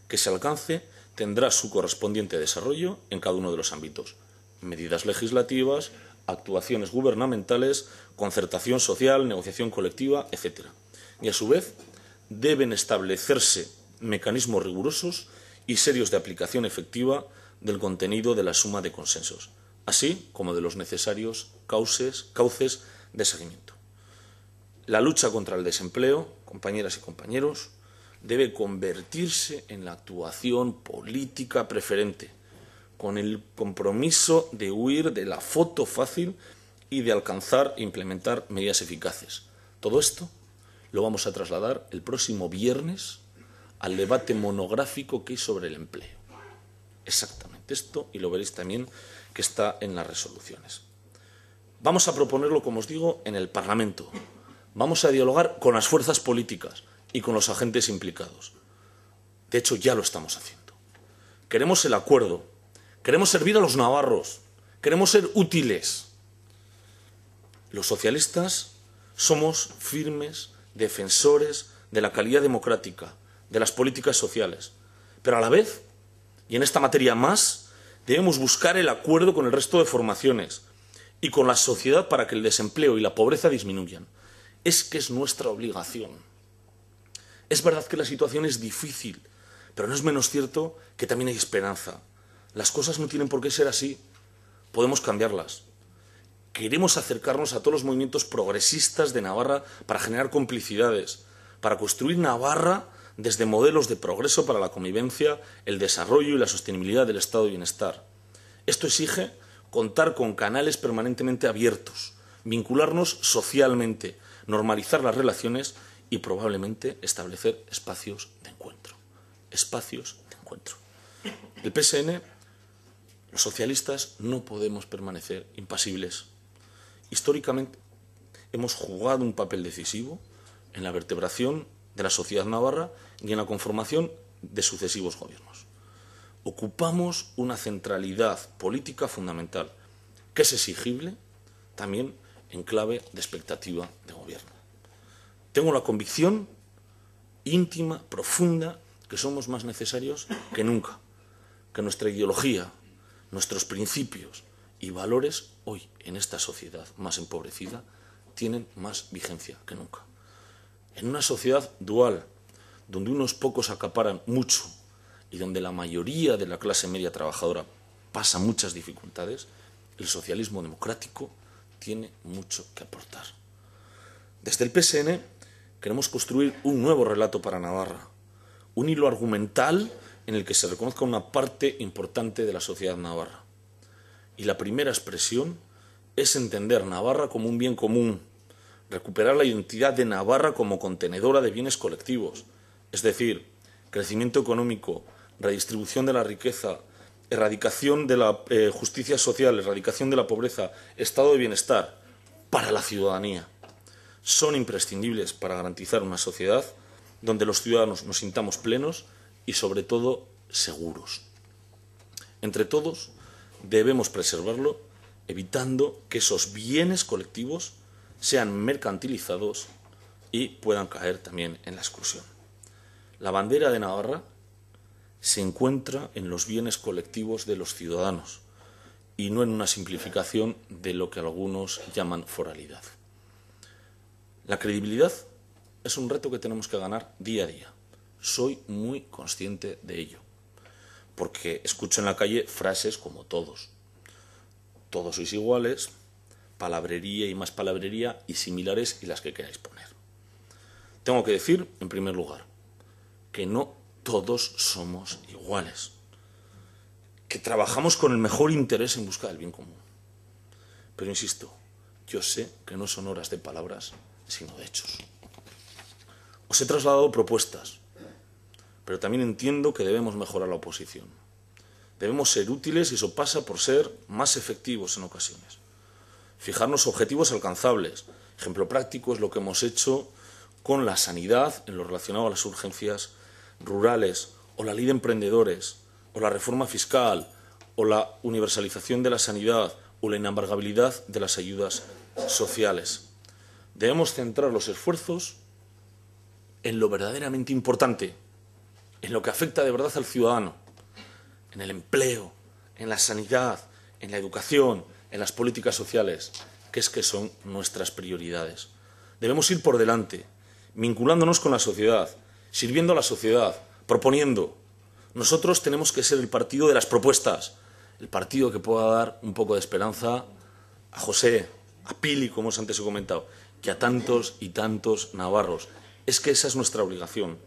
que se alcance tendrá su correspondiente desarrollo en cada uno de los ámbitos: medidas legislativas, actuaciones gubernamentales, concertación social, negociación colectiva, etc. Y a su vez deben establecerse mecanismos rigurosos y serios de aplicación efectiva del contenido de la suma de consensos, así como de los necesarios cauces de seguimiento. La lucha contra el desempleo, compañeras y compañeros, debe convertirse en la actuación política preferente, con el compromiso de huir de la foto fácil y de alcanzar e implementar medidas eficaces. Todo esto lo vamos a trasladar el próximo viernes al debate monográfico que hay sobre el empleo. Exactamente esto, y lo veréis también que está en las resoluciones. Vamos a proponerlo, como os digo, en el Parlamento. Vamos a dialogar con las fuerzas políticas y con los agentes implicados. De hecho, ya lo estamos haciendo. Queremos el acuerdo, queremos servir a los navarros, queremos ser útiles. Los socialistas somos firmes defensores de la calidad democrática, de las políticas sociales, pero a la vez, y en esta materia más, debemos buscar el acuerdo con el resto de formaciones y con la sociedad para que el desempleo y la pobreza disminuyan. Es que es nuestra obligación. Es verdad que la situación es difícil, pero no es menos cierto que también hay esperanza. Las cosas no tienen por qué ser así. Podemos cambiarlas. Queremos acercarnos a todos los movimientos progresistas de Navarra para generar complicidades, para construir Navarra desde modelos de progreso para la convivencia, el desarrollo y la sostenibilidad del estado de bienestar. Esto exige contar con canales permanentemente abiertos, vincularnos socialmente, normalizar las relaciones y probablemente establecer espacios de encuentro. Espacios de encuentro. El PSN, los socialistas, no podemos permanecer impasibles. Históricamente hemos jugado un papel decisivo en la vertebración de la sociedad navarra y en la conformación de sucesivos gobiernos. Ocupamos una centralidad política fundamental, que es exigible también en clave de expectativa de gobierno. Tengo la convicción íntima, profunda, que somos más necesarios que nunca, que nuestra ideología, nuestros principios y valores hoy en esta sociedad más empobrecida tienen más vigencia que nunca. En una sociedad dual, donde unos pocos acaparan mucho y donde la mayoría de la clase media trabajadora pasa muchas dificultades, el socialismo democrático tiene mucho que aportar. Desde el PSN queremos construir un nuevo relato para Navarra, un hilo argumental en el que se reconozca una parte importante de la sociedad navarra. Y la primera expresión es entender Navarra como un bien común, recuperar la identidad de Navarra como contenedora de bienes colectivos, es decir, crecimiento económico, redistribución de la riqueza, erradicación de la justicia social, erradicación de la pobreza, estado de bienestar para la ciudadanía. Son imprescindibles para garantizar una sociedad donde los ciudadanos nos sintamos plenos y, sobre todo, seguros. Entre todos, debemos preservarlo, evitando que esos bienes colectivos sean mercantilizados y puedan caer también en la exclusión. La bandera de Navarra se encuentra en los bienes colectivos de los ciudadanos y no en una simplificación de lo que algunos llaman foralidad. La credibilidad es un reto que tenemos que ganar día a día. Soy muy consciente de ello, porque escucho en la calle frases como todos sois iguales, palabrería y más palabrería y similares y las que queráis poner. Tengo que decir, en primer lugar, que no todos somos iguales, que trabajamos con el mejor interés en busca del bien común. Pero insisto, yo sé que no son horas de palabras, sino de hechos. Os he trasladado propuestas, pero también entiendo que debemos mejorar la oposición. Debemos ser útiles y eso pasa por ser más efectivos en ocasiones. Fijarnos objetivos alcanzables. Ejemplo práctico es lo que hemos hecho con la sanidad en lo relacionado a las urgencias rurales, o la ley de emprendedores, o la reforma fiscal, o la universalización de la sanidad, o la inembargabilidad de las ayudas sociales. Debemos centrar los esfuerzos en lo verdaderamente importante, en lo que afecta de verdad al ciudadano, en el empleo, en la sanidad, en la educación, en las políticas sociales, que son nuestras prioridades. Debemos ir por delante, vinculándonos con la sociedad, sirviendo a la sociedad, proponiendo. Nosotros tenemos que ser el partido de las propuestas, el partido que pueda dar un poco de esperanza a José, a Pili, como antes he comentado, y a tantos y tantos navarros. Es que esa es nuestra obligación.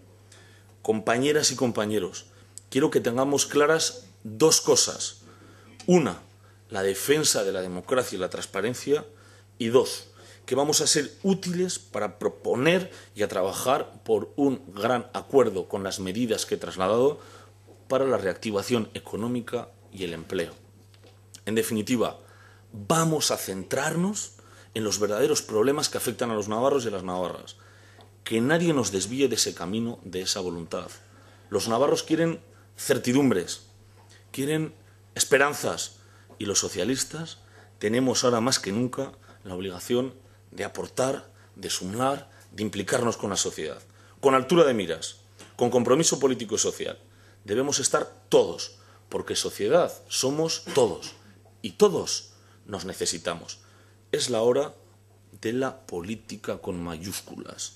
Compañeras y compañeros, quiero que tengamos claras dos cosas. Una, la defensa de la democracia y la transparencia. Y dos, que vamos a ser útiles para proponer y a trabajar por un gran acuerdo con las medidas que he trasladado para la reactivación económica y el empleo. En definitiva, vamos a centrarnos en los verdaderos problemas que afectan a los navarros y a las navarras. Que nadie nos desvíe de ese camino, de esa voluntad. Los navarros quieren certidumbres, quieren esperanzas, y los socialistas tenemos ahora más que nunca la obligación de aportar, de sumar, de implicarnos con la sociedad, con altura de miras, con compromiso político y social. Debemos estar todos, porque sociedad somos todos, y todos nos necesitamos. Es la hora de la política con mayúsculas.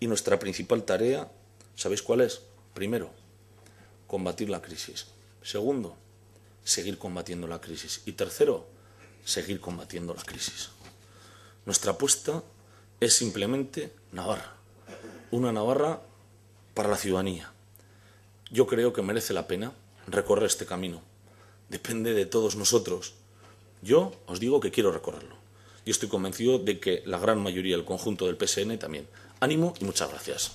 Y nuestra principal tarea, ¿sabéis cuál es? Primero, combatir la crisis. Segundo, seguir combatiendo la crisis. Y tercero, seguir combatiendo la crisis. Nuestra apuesta es simplemente Navarra. Una Navarra para la ciudadanía. Yo creo que merece la pena recorrer este camino. Depende de todos nosotros. Yo os digo que quiero recorrerlo. Y estoy convencido de que la gran mayoría, el conjunto del PSN también. Ánimo y muchas gracias.